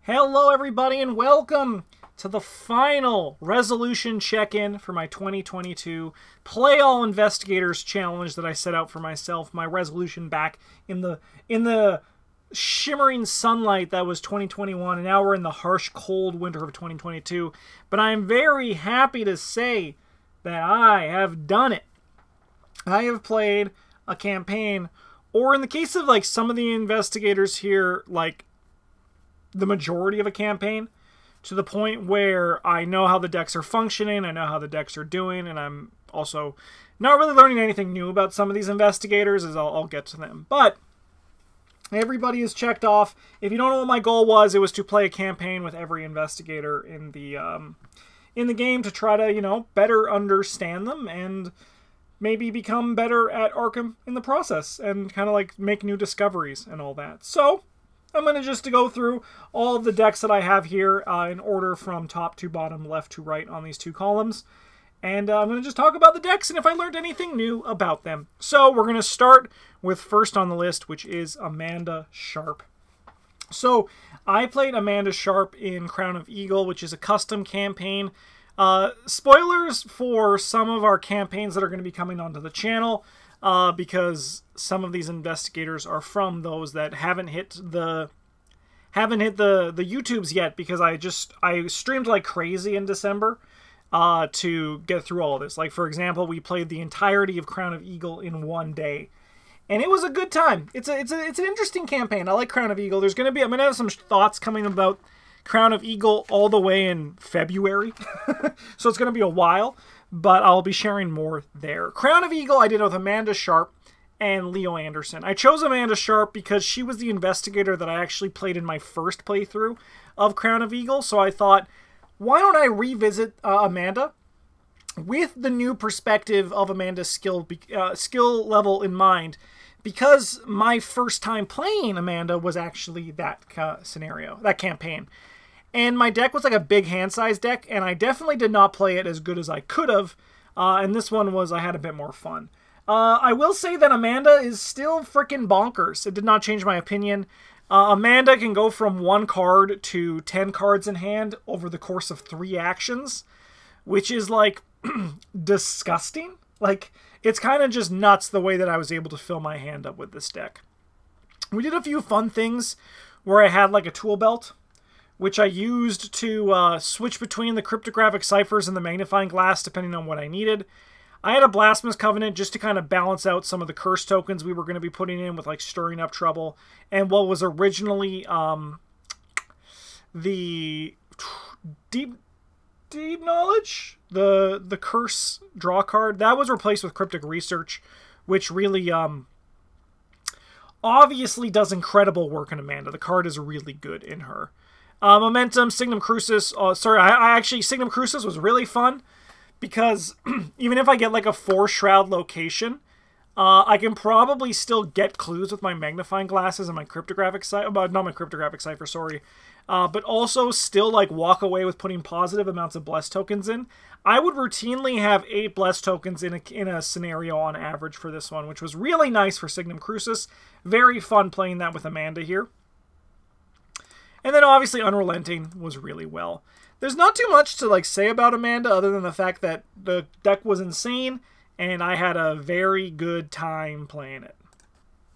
Hello everybody and welcome to the final resolution check-in for my 2022 Play-All-Investigators challenge that I set out for myself. My resolution back in the shimmering sunlight that was 2021, and now we're in the harsh cold winter of 2022. But I'm very happy to say that I have done it. I have played a campaign, or in the case of like some of the investigators here, like the majority of a campaign, to the point where I know how the decks are functioning, I know how the decks are doing, and I'm also not really learning anything new about some of these investigators, as I'll get to them. But everybody is checked off. If you don't know what my goal was, it was to play a campaign with every investigator in the game to try to, you know, better understand them and maybe become better at Arkham in the process and kind of like make new discoveries and all that. So I'm going to just go through all of the decks that I have here in order from top to bottom, left to right on these two columns. And I'm going to just talk about the decks and if I learned anything new about them. So we're going to start with first on the list, which is Amanda Sharp. So I played Amanda Sharp in Crown of Eagle, which is a custom campaign. Spoilers for some of our campaigns that are going to be coming onto the channel. Because some of these investigators are from those that haven't hit the YouTubes yet, because I streamed like crazy in December to get through all of this. Like, for example, we played the entirety of Crown of Eagle in one day, and it was a good time. It's an interesting campaign. I like Crown of Eagle. I'm gonna have some thoughts coming about Crown of Eagle all the way in February, so it's gonna be a while. But I'll be sharing more there. Crown of Eagle, I did it with Amanda Sharp and Leo Anderson. I chose Amanda Sharp because she was the investigator that I actually played in my first playthrough of Crown of Eagle. So I thought, why don't I revisit Amanda with the new perspective of Amanda's skill level in mind? Because my first time playing Amanda was actually that scenario, that campaign. And my deck was like a big hand-sized deck, and I definitely did not play it as good as I could have. And this one I had a bit more fun. I will say that Amanda is still freaking bonkers. It did not change my opinion. Amanda can go from 1 card to 10 cards in hand over the course of 3 actions, which is like disgusting. Like, it's kind of just nuts the way that I was able to fill my hand up with this deck. We did a few fun things where I had like a tool belt, which I used to switch between the cryptographic ciphers and the magnifying glass depending on what I needed. I had a Blasphemous Covenant just to kind of balance out some of the curse tokens we were going to be putting in with like Stirring Up Trouble, and what was originally the Deep Knowledge, the curse draw card, that was replaced with Cryptic Research, which really obviously does incredible work in Amanda. The card is really good in her. Momentum, Signum Crucis. Signum Crucis was really fun because even if I get like a 4-shroud location, I can probably still get clues with my magnifying glasses and my cryptographic cipher, not my cryptographic cipher, sorry, but also still like walk away with putting positive amounts of blessed tokens in. I would routinely have 8 blessed tokens in a scenario on average for this one, which was really nice for Signum Crucis. Very fun playing that with Amanda here. And then obviously Unrelenting was really well. There's not too much to like say about Amanda other than the fact that the deck was insane and I had a very good time playing it.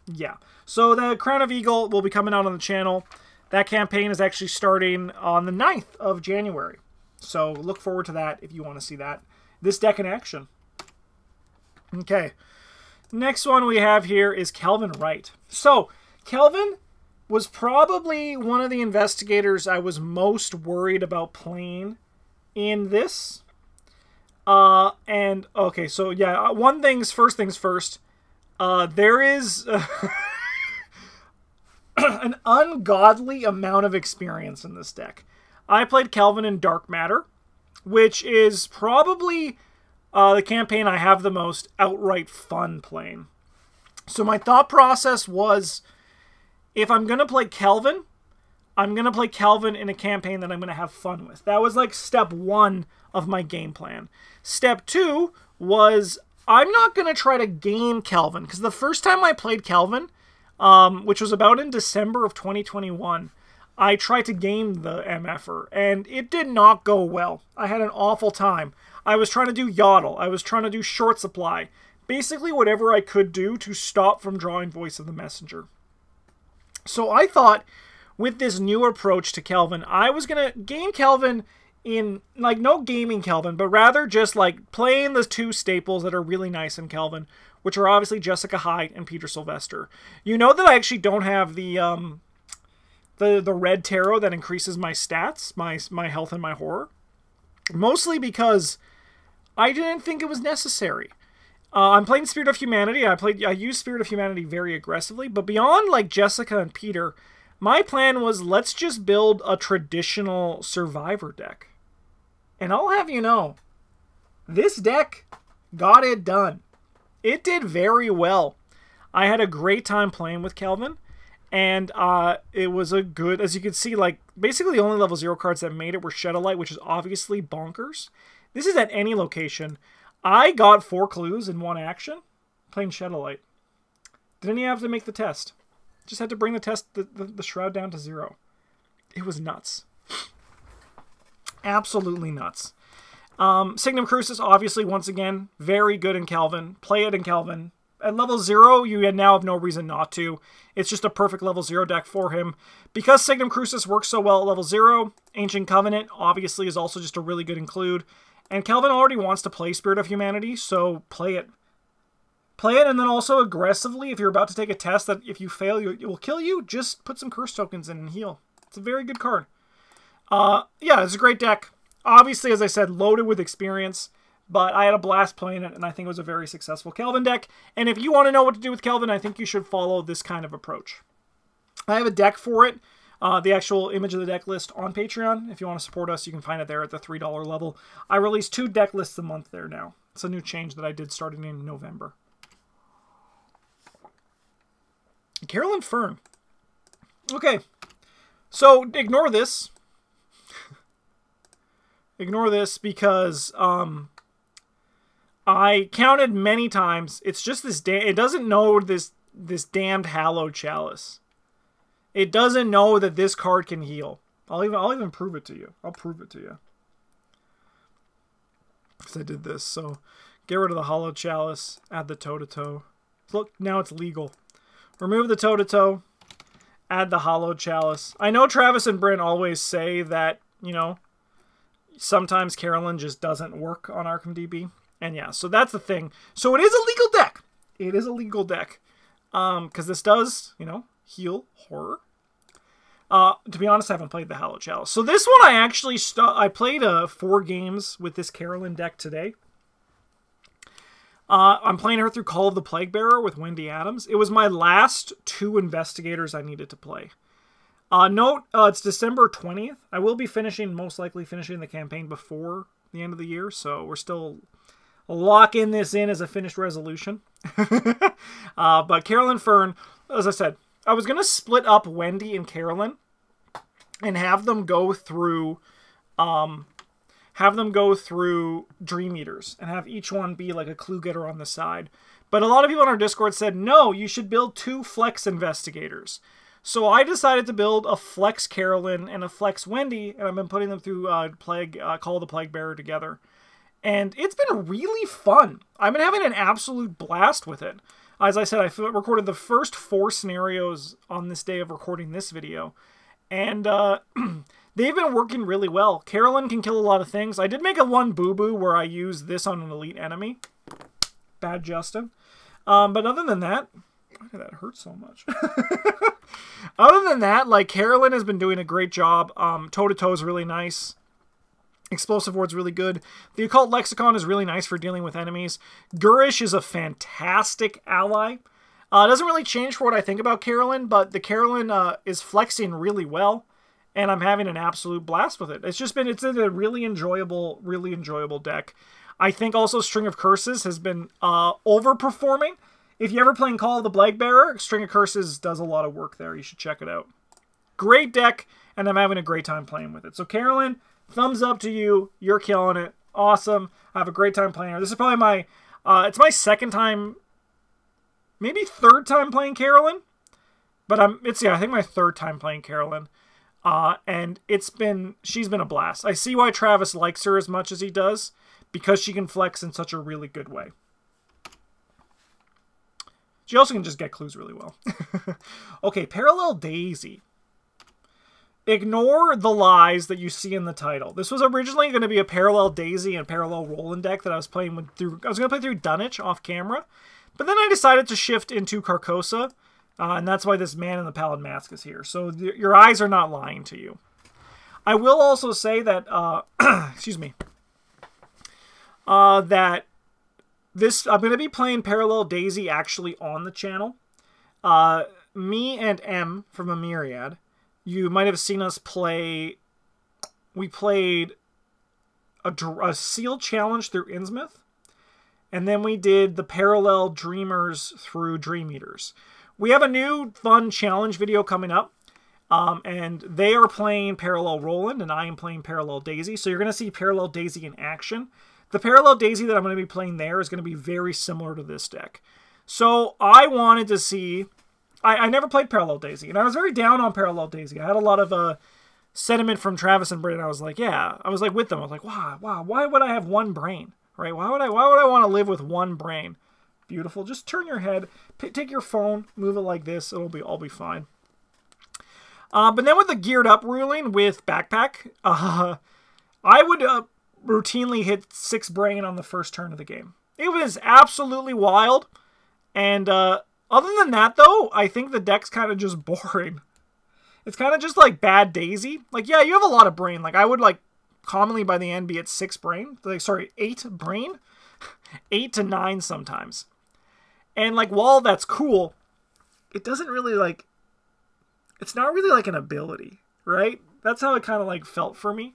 Yeah. So the Crown of Eagle will be coming out on the channel. That campaign is actually starting on the 9th of January. So look forward to that if you want to see that. This deck in action. Okay. Next one we have here is Kelvin Wright. So Kelvin was probably one of the investigators I was most worried about playing in this. Okay, so yeah, first things first. There is an ungodly amount of experience in this deck. I played Kelvin in Dark Matter, which is probably the campaign I have the most outright fun playing. So my thought process was, if I'm going to play Kelvin, I'm going to play Kelvin in a campaign that I'm going to have fun with. That was like step 1 of my game plan. Step 2 was, I'm not going to try to game Kelvin, because the first time I played Kelvin, which was about in December of 2021, I tried to game the MFer, and it did not go well. I had an awful time. I was trying to do Yodel. I was trying to do Short Supply. Basically whatever I could do to stop from drawing Voice of the Messenger. So I thought, with this new approach to Kelvin, I was going to game Kelvin in, like, no gaming Kelvin, but rather just, like, playing the two staples that are really nice in Kelvin, which are obviously Jessica Hyde and Peter Sylvester. You know that I actually don't have the red tarot that increases my stats, my health and my horror. Mostly because I didn't think it was necessary. I'm playing Spirit of Humanity. I use Spirit of Humanity very aggressively, but beyond like Jessica and Peter, my plan was let's just build a traditional Survivor deck. And I'll have you know, this deck got it done. It did very well. I had a great time playing with Kelvin, and it was a good, as you can see, like basically the only level 0 cards that made it were Shadowlight, which is obviously bonkers. This is at any location. I got 4 clues in one action playing Shadowlight. Didn't even have to make the test. Just had to bring the shroud down to 0. It was nuts. Absolutely nuts. Signum Crucis, obviously, once again, very good in Kelvin. Play it in Kelvin. At level 0, you now have no reason not to. It's just a perfect level 0 deck for him. Because Signum Crucis works so well at level 0, Ancient Covenant, obviously, is also just a really good include. And Kelvin already wants to play Spirit of Humanity, so play it. Play it, and then also aggressively, if you're about to take a test that if you fail, it will kill you, just put some curse tokens in and heal. It's a very good card. Yeah, it's a great deck. Obviously, as I said, loaded with experience, but I had a blast playing it, and I think it was a very successful Kelvin deck. And if you want to know what to do with Kelvin, I think you should follow this kind of approach. I have a deck for it. The actual image of the deck list on Patreon. If you want to support us, you can find it there at the $3 level. I release 2 deck lists a month there now. It's a new change that I did starting in November. Carolyn Fern. Okay, so ignore this. Ignore this because I counted many times. It's just this it doesn't know this damned Hallowed Chalice. It doesn't know that this card can heal. I'll even prove it to you. I'll prove it to you. Because I did this. So get rid of the Hallowed Chalice. Add the toe-to-toe. Look, now it's legal. Remove the toe-to-toe. Add the Hallowed Chalice. I know Travis and Brent always say that, you know, sometimes Carolyn just doesn't work on ArkhamDB. And yeah, so that's the thing. So it is a legal deck. It is a legal deck. Because this does, you know, heal horror. To be honest, I haven't played the Hallowed Chalice. So this one I actually I played 4 games with this Carolyn deck today. I'm playing her through Call of the Plaguebearer with Wendy Adams. It was my last 2 investigators I needed to play. Note, it's December 20th. I will be most likely finishing the campaign before the end of the year, so we're still locking this in as a finished resolution. But Carolyn Fern, as I said, I was going to split up Wendy and Carolyn and have them go through Dream Eaters and have each one be like a clue getter on the side. But a lot of people on our Discord said, no, you should build 2 Flex Investigators. So I decided to build a Flex Carolyn and a Flex Wendy, and I've been putting them through Call of the Plaguebearer together. And it's been really fun. I've been having an absolute blast with it. As I said, I recorded the first 4 scenarios on this day of recording this video. And they've been working really well. Carolyn can kill a lot of things. I did make a 1 boo-boo where I used this on an elite enemy. Bad Justin. But other than that, why did that hurt so much? Other than that, like, Carolyn has been doing a great job. Toe-to-toe is really nice. Explosive Ward's really good. The Occult Lexicon is really nice for dealing with enemies. Gurish is a fantastic ally. It doesn't really change for what I think about Carolyn, but the Carolyn is flexing really well, and I'm having an absolute blast with it. It's a really enjoyable deck. I think also String of Curses has been overperforming. If you're ever playing Call of the Plaguebearer, String of Curses does a lot of work there. You should check it out. Great deck, and I'm having a great time playing with it. So Carolyn, thumbs up to you. You're killing it. Awesome. I have a great time playing her. This is probably my, it's my 2nd time, maybe 3rd time playing Carolyn. But I think my 3rd time playing Carolyn. And she's been a blast. I see why Travis likes her as much as he does, because she can flex in such a really good way. She also can just get clues really well. Okay, Parallel Daisy. Ignore the lies that you see in the title. This was originally going to be a Parallel Daisy and Parallel Roland deck that I was playing with through. I was going to play through Dunwich off camera, but then I decided to shift into Carcosa, and that's why this Man in the Pallid Mask is here. So your eyes are not lying to you. I will also say that, excuse me, that I'm going to be playing Parallel Daisy actually on the channel. Me and M from A Myriad. You might have seen us play, we played a sealed challenge through Innsmouth, and then we did the Parallel Dreamers through Dream Eaters. We have a new fun challenge video coming up, and they are playing Parallel Roland, and I am playing Parallel Daisy, so you're going to see Parallel Daisy in action. The Parallel Daisy that I'm going to be playing there is going to be very similar to this deck. So I wanted to see... I never played Parallel Daisy, and I was very down on Parallel Daisy. I had a lot of sentiment from Travis and Britt. I was like, yeah. I was like with them. I was like, wow, why would I have one brain? Right? Why would I want to live with one brain? Beautiful. Just turn your head, take your phone, move it like this. It'll all be fine. But then with the geared up ruling with Backpack, I would routinely hit 6 brain on the first turn of the game. It was absolutely wild, and other than that, though, I think the deck's kind of just boring. It's kind of just like bad Daisy. Like, yeah, you have a lot of brain. Like, I would, like, commonly by the end be at 6 brain. Like, sorry, 8 brain? 8 to 9 sometimes. And, like, while that's cool, it doesn't really, like... It's not really, like, an ability, right? That's how it kind of, like, felt for me.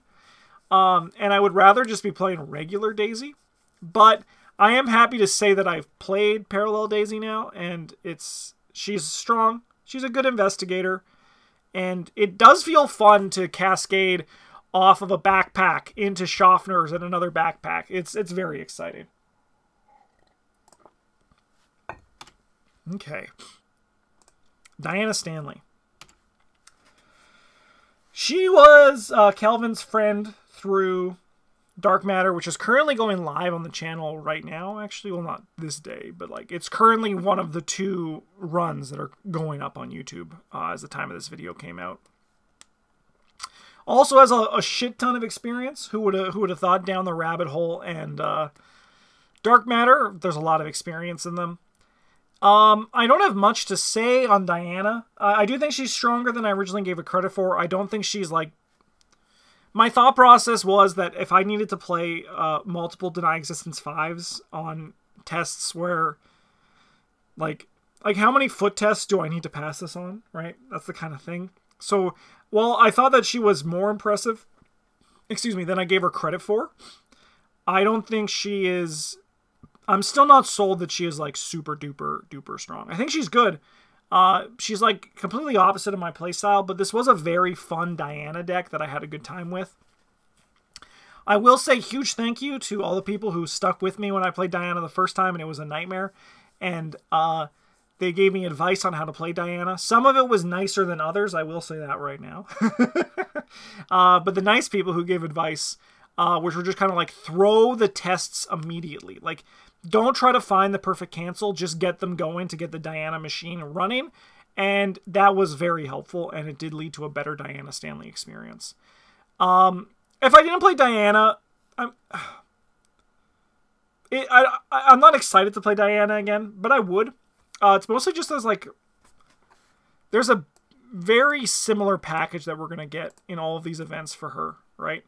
And I would rather just be playing regular Daisy. But... I am happy to say that I've played Parallel Daisy now, and she's strong. She's a good investigator, and it does feel fun to cascade off of a backpack into Schaffner's and another backpack. It's very exciting. Okay. Diana Stanley. She was Kelvin's friend through Dark Matter, which is currently going live on the channel right now. Actually, well, not this day, but like it's currently one of the 2 runs that are going up on YouTube as the time of this video came out. Also has a shit ton of experience. Who would have thought down the rabbit hole and Dark Matter? There's a lot of experience in them. I don't have much to say on Diana. I do think she's stronger than I originally gave her credit for. I don't think she's like... My thought process was that if I needed to play multiple Deny Existence 5s on tests where, like how many foot tests do I need to pass this on, right? That's the kind of thing. So, while I thought that she was more impressive, than I gave her credit for, I don't think she is... I'm still not sold that she is, like, super duper strong. I think she's good. She's like completely opposite of my playstyle, but this was a very fun Diana deck that I had a good time with. I will say huge thank you to all the people who stuck with me when I played Diana the first time and it was a nightmare. And they gave me advice on how to play Diana. Some of it was nicer than others, I will say that right now. But the nice people who gave advice, which were just kind of like throw the tests immediately. Like, don't try to find the perfect cancel, just get them going to get the Diana machine running, and that was very helpful, and it did lead to a better Diana Stanley experience. If I didn't play Diana, I'm not excited to play Diana again, but I would. It's mostly just as, like, there's a very similar package that we're going to get in all of these events for her, right?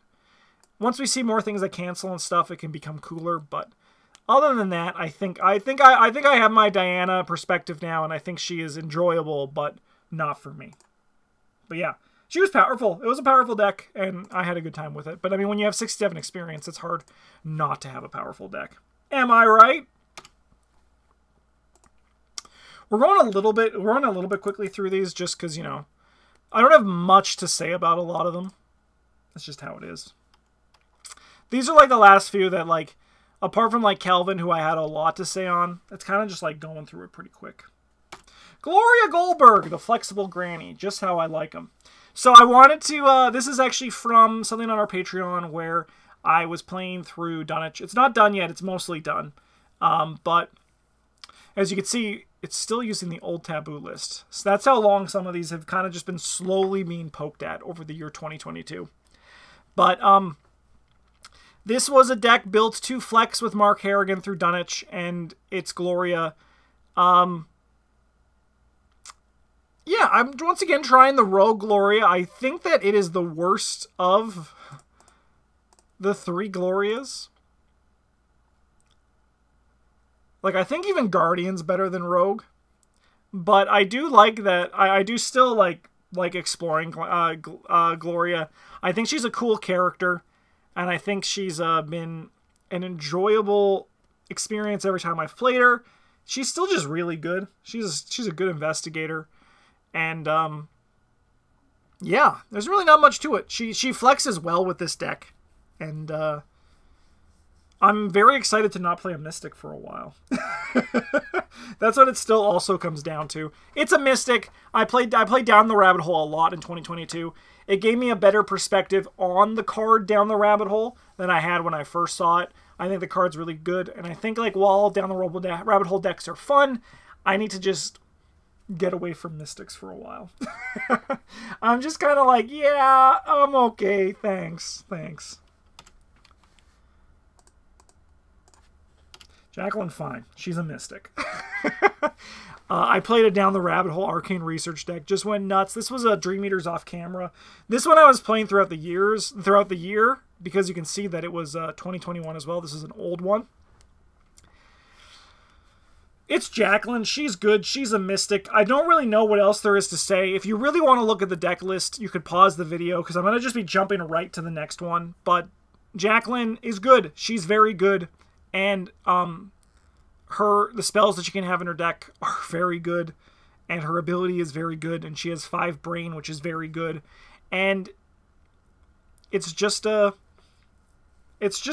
Once we see more things that cancel and stuff, it can become cooler, but... Other than that, I think I have my Diana perspective now, and I think she is enjoyable, but not for me. But yeah, she was powerful. It was a powerful deck, and I had a good time with it. But I mean, when you have 67 experience, it's hard not to have a powerful deck. Am I right? We're going a little bit quickly through these, just because, you know, I don't have much to say about a lot of them. That's just how it is. These are like the last few that, like, apart from, like, Kelvin, who I had a lot to say on, it's kind of just, like, going through it pretty quick. Gloria Goldberg, the Flexible Granny, just how I like them. So I wanted to, this is actually from something on our Patreon where I was playing through Dunwich. It's not done yet, it's mostly done. But as you can see, it's still using the old taboo list. So that's how long some of these have kind of just been slowly being poked at over the year 2022. But this was a deck built to flex with Mark Harrigan through Dunwich, and it's Gloria. Yeah, I'm once again trying the Rogue Gloria. I think that it is the worst of the 3 Glorias. Like, I think even Guardian's better than Rogue. But I do like that. I do still like exploring Gloria. I think she's a cool character. And I think she's been an enjoyable experience every time I've played her. She's still just really good. She's a good investigator. And, yeah, there's really not much to it. She flexes well with this deck. And, I'm very excited to not play a Mystic for a while. That's what it still also comes down to. It's a Mystic. I played Down the Rabbit Hole a lot in 2022. It gave me a better perspective on the card Down the Rabbit Hole than I had when I first saw it. I think the card's really good. And I think, like, while Down the Rabbit Hole decks are fun, I need to just get away from Mystics for a while. I'm just kind of like, yeah, I'm okay. Thanks. Jacqueline, fine. She's a Mystic. I played a Down the Rabbit Hole Arcane Research deck. Just went nuts. This was a Dream Eaters off camera. This one I was playing throughout the year, because you can see that it was 2021 as well. This is an old one. It's Jacqueline. She's good. She's a Mystic. I don't really know what else there is to say. If you really want to look at the deck list, you could pause the video, because I'm going to just be jumping right to the next one. But Jacqueline is good. She's very good. And the spells that she can have in her deck are very good. And her ability is very good. And she has 5 brain, which is very good. And it's just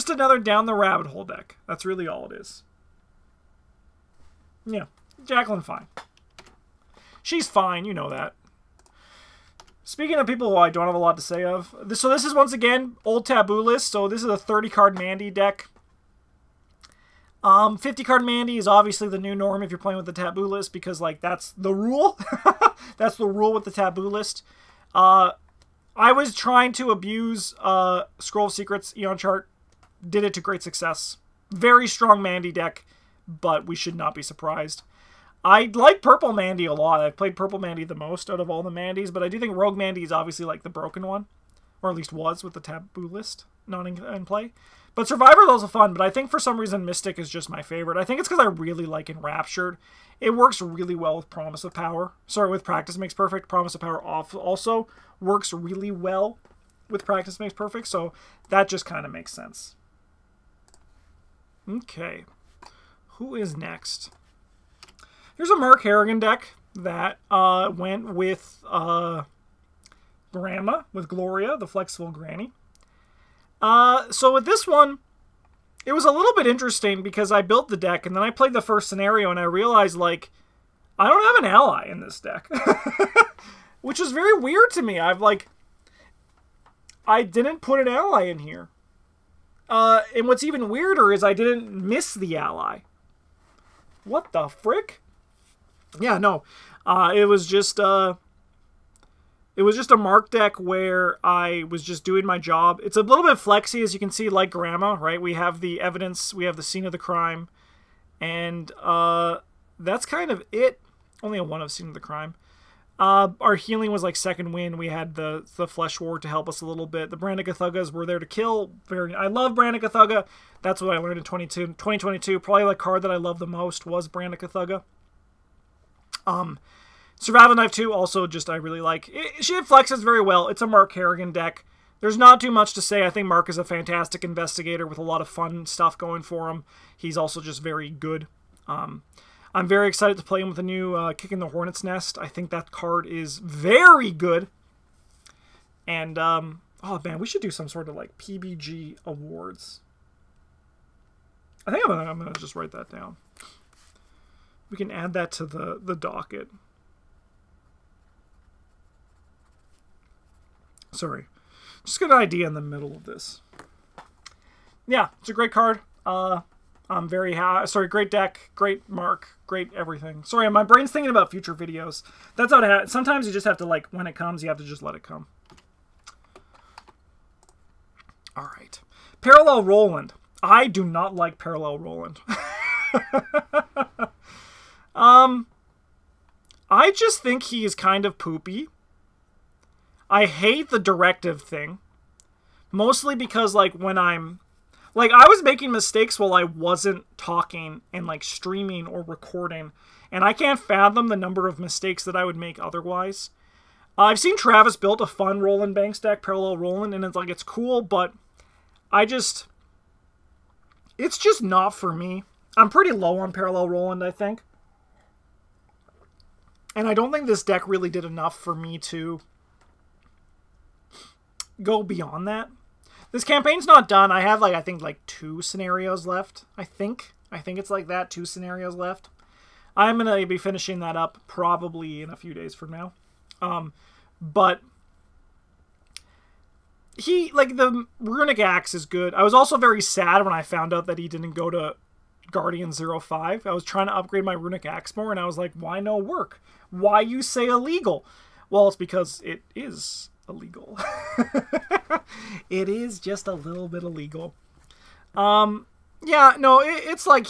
another Down the Rabbit Hole deck. That's really all it is. Yeah, Jacqueline, fine. She's fine, you know that. Speaking of people who I don't have a lot to say of, so this is once again old taboo list. So this is a 30-card Mandy deck. 50-card Mandy is obviously the new norm if you're playing with the taboo list, because, like, that's the rule. That's the rule with the taboo list. I was trying to abuse Scroll of Secrets Eon Chart. Did it to great success. Very strong Mandy deck, but we should not be surprised. I like Purple Mandy a lot. I've played Purple Mandy the most out of all the Mandys, but I do think Rogue Mandy is obviously, like, the broken one. Or at least was with the taboo list not in play. But Survivor is also fun, but I think for some reason Mystic is just my favorite. I think it's because I really like Enraptured. It works really well with Promise of Power. Sorry, with Practice Makes Perfect. Promise of Power also works really well with Practice Makes Perfect, so that just kind of makes sense. Okay. Who is next? Here's a Mark Harrigan deck that went with Grandma, with Gloria, the Flexible Granny. So with this one, it was a little bit interesting because I built the deck and then I played the first scenario and I realized, like, I don't have an ally in this deck. Which is very weird to me. I didn't put an ally in here. And what's even weirder is I didn't miss the ally. What the frick? Yeah, no. It was just a Mark deck where I was just doing my job. It's a little bit flexy, as you can see, like Grandma, right? We have the evidence, we have the scene of the crime, and that's kind of it. Only a 1 of scene of the crime. Our healing was like second wind. We had the Flesh Ward to help us a little bit. The Brandicathugas were there to kill. I love Brandicathuga. That's what I learned in 2022. Probably the card that I love the most was Brandicathuga. Survival Knife 2 also just I really like. She flexes very well. It's a Mark Harrigan deck. There's not too much to say. I think Mark is a fantastic investigator with a lot of fun stuff going for him. He's also just very good. I'm very excited to play him with the new Kicking the Hornet's Nest. I think that card is very good. And, oh man, we should do some sort of, like, PBG awards. I think I'm gonna just write that down. We can add that to the docket. Sorry. Just got an idea in the middle of this. Yeah, it's a great card. I'm very happy. Sorry, great deck, great mark, great everything. Sorry, my brain's thinking about future videos. That's how it happens. Sometimes you just have to, like, when it comes, you have to just let it come. All right. Parallel Roland. I do not like Parallel Roland. I just think he is kind of poopy. I hate the directive thing. Mostly because, like, when I'm... Like, I was making mistakes while I wasn't talking and, like, streaming or recording. And I can't fathom the number of mistakes that I would make otherwise. I've seen Travis build a fun Roland Banks deck, Parallel Roland, and it's, like, it's cool, but I just... It's just not for me. I'm pretty low on Parallel Roland, I think. And I don't think this deck really did enough for me to go beyond that. This campaign's not done. I have, like, I think, like, 2 scenarios left. I think it's like that, 2 scenarios left. I'm going to be finishing that up probably in a few days from now. But he, like, the Runic Axe is good. I was also very sad when I found out that he didn't go to Guardian 05. I was trying to upgrade my Runic Axe more, and I was like, why no work? Why you say illegal? Well, it's because it is illegal. It is just a little bit illegal. Yeah, no, it's like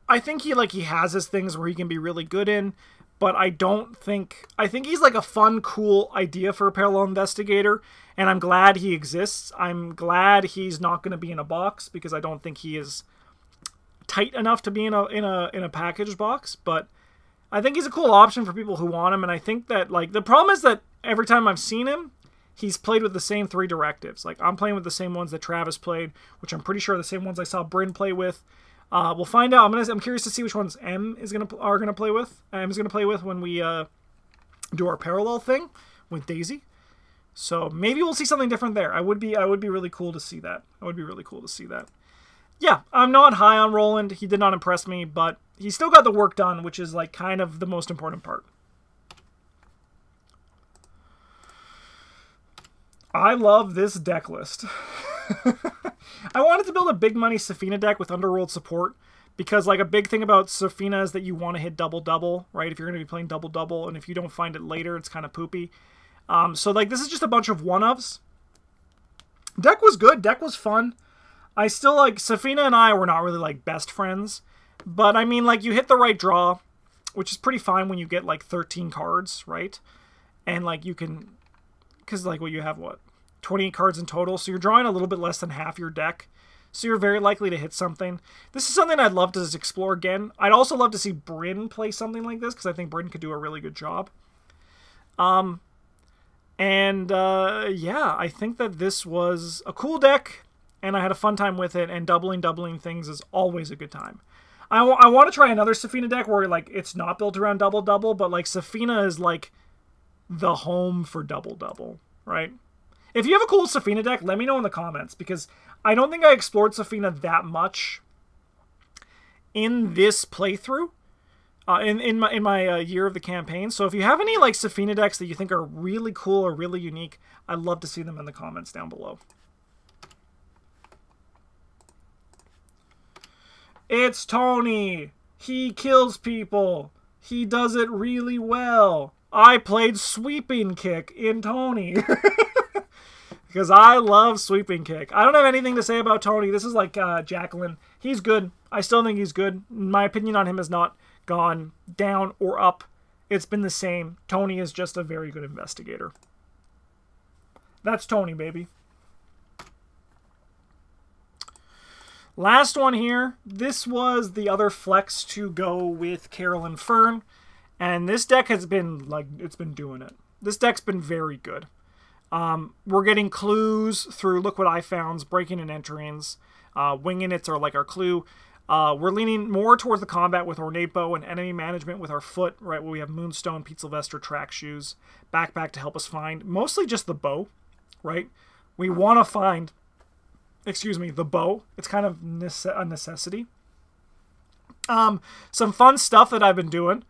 I think he has his things where he can be really good in, but I think he's like a fun, cool idea for a Parallel Investigator, and I'm glad he exists. I'm glad he's not going to be in a box, because I don't think he is tight enough to be in a packaged box, but I think he's a cool option for people who want him, and I think that, like, the problem is that every time I've seen him, he's played with the same 3 directives. Like, I'm playing with the same ones that Travis played, which I'm pretty sure are the same ones I saw Bryn play with. We'll find out. I'm curious to see which ones M is gonna play with. M is gonna play with when we do our parallel thing with Daisy. So maybe we'll see something different there. I would be really cool to see that. Yeah, I'm not high on Roland. He did not impress me, but he still got the work done, which is, like, kind of the most important part. I love this deck list. I wanted to build a big money Safina deck with Underworld support, because, like, a big thing about Safina is that you want to hit double-double, right? If you're going to be playing double-double, and if you don't find it later, it's kind of poopy. So, like, this is just a bunch of one-ofs. Deck was good. Deck was fun. I still, like, Safina and I were not really, like, best friends. But, I mean, like, you hit the right draw, which is pretty fine when you get, like, 13 cards, right? And, like, you can... Because, like, well, you have, what? 28 cards in total, so you're drawing a little bit less than half your deck. So you're very likely to hit something. This is something I'd love to explore again. I'd also love to see Bryn play something like this, because I think Bryn could do a really good job. Yeah, I think that this was a cool deck, and I had a fun time with it, and doubling things is always a good time. I want to try another Safina deck where, like, it's not built around double-double, but, like, Safina is, like, the home for double-double, right? If you have a cool Safina deck, let me know in the comments, because I don't think I explored Safina that much in this playthrough, in my year of the campaign. So if you have any, like, Safina decks that you think are really cool or really unique, I'd love to see them in the comments down below. It's Tony. He kills people. He does it really well. I played Sweeping Kick in Tony. Because I love Sweeping Kick. I don't have anything to say about Tony. This is like Jacqueline. He's good. I still think he's good. My opinion on him has not gone down or up. It's been the same. Tony is just a very good investigator. That's Tony, baby. Last one here. This was the other flex to go with Carolyn Fern. And this deck has been, like, it's been doing it. This deck's been very good. We're getting clues through Look What I Found's Breaking and Enterings. Winging It's are like our clue. We're leaning more towards the combat with Ornate Bow and enemy management with our foot, right, where we have Moonstone, Pete Sylvester, Track Shoes, Backpack to help us find mostly just the bow, right? We want to find, excuse me, the bow. It's kind of a necessity. Some fun stuff that I've been doing.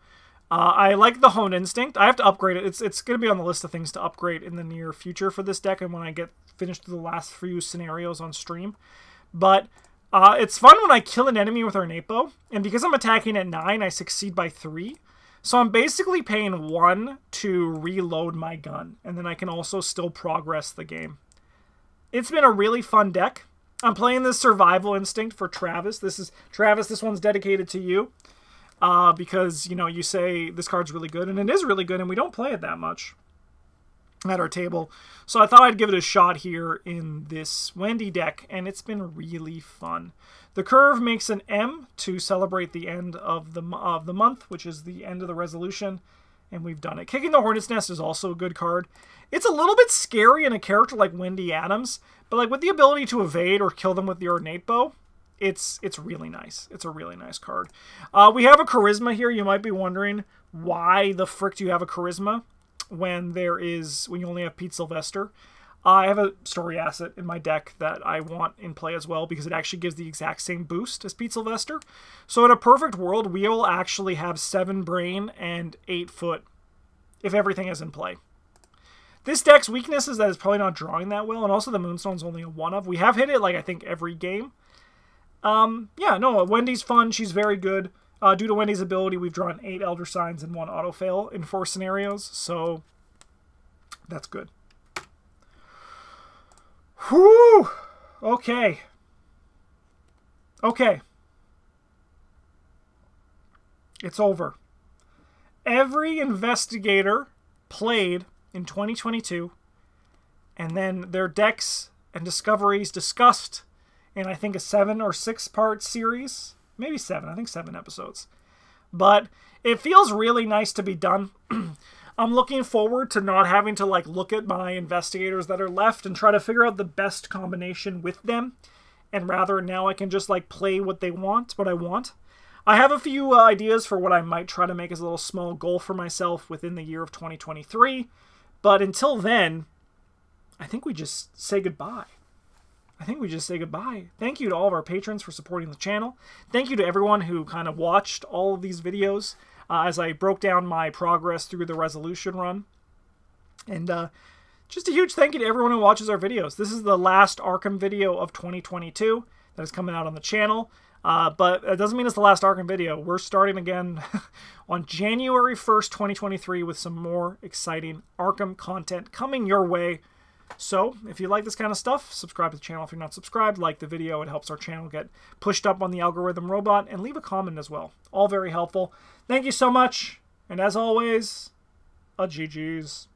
I like the Honed Instinct. I have to upgrade it. It's going to be on the list of things to upgrade in the near future for this deck and when I get finished the last few scenarios on stream. But it's fun when I kill an enemy with our Ornate Bow. And because I'm attacking at 9, I succeed by 3. So I'm basically paying 1 to reload my gun. And then I can also still progress the game. It's been a really fun deck. I'm playing this Survival Instinct for Travis. Travis, this one's dedicated to you. Because, you know, you say this card's really good, and it is really good, and we don't play it that much at our table. So I thought I'd give it a shot here in this Wendy deck, and it's been really fun. The curve makes an M to celebrate the end of the month, which is the end of the resolution, and we've done it. Kicking the Hornet's Nest is also a good card. It's a little bit scary in a character like Wendy Adams, but like with the ability to evade or kill them with the Ornate Bow, it's really nice. It's a really nice card. We have a Charisma here. You might be wondering, why the frick do you have a Charisma when you only have Pete Sylvester? I have a story asset in my deck that I want in play as well because it actually gives the exact same boost as Pete Sylvester. So in a perfect world, we will actually have 7 brain and 8 foot if everything is in play. This deck's weakness is that it's probably not drawing that well, and also the Moonstone's only a 1-of. We have hit it, like, I think every game. Yeah, no, Wendy's fun. She's very good. Due to Wendy's ability, we've drawn 8 Elder Signs and 1 auto-fail in 4 scenarios, so that's good. Whew! Okay. Okay. It's over. Every investigator played in 2022, and then their decks and discoveries discussed in, I think, a 7 or 6 part series. Maybe 7. I think 7 episodes. But it feels really nice to be done. I'm looking forward to not having to like look at my investigators that are left and try to figure out the best combination with them. And rather now I can just like play what I want. I have a few ideas for what I might try to make as a little small goal for myself within the year of 2023. But until then, I think we just say goodbye. Thank you to all of our patrons for supporting the channel. Thank you to everyone who kind of watched all of these videos as I broke down my progress through the resolution run. And just a huge thank you to everyone who watches our videos. This is the last Arkham video of 2022 that is coming out on the channel. But it doesn't mean it's the last Arkham video. We're starting again on January 1st, 2023 with some more exciting Arkham content coming your way. So, if you like this kind of stuff, subscribe to the channel if you're not subscribed. Like the video, it helps our channel get pushed up on the algorithm robot. And leave a comment as well. All very helpful. Thank you so much. And as always, a GG's.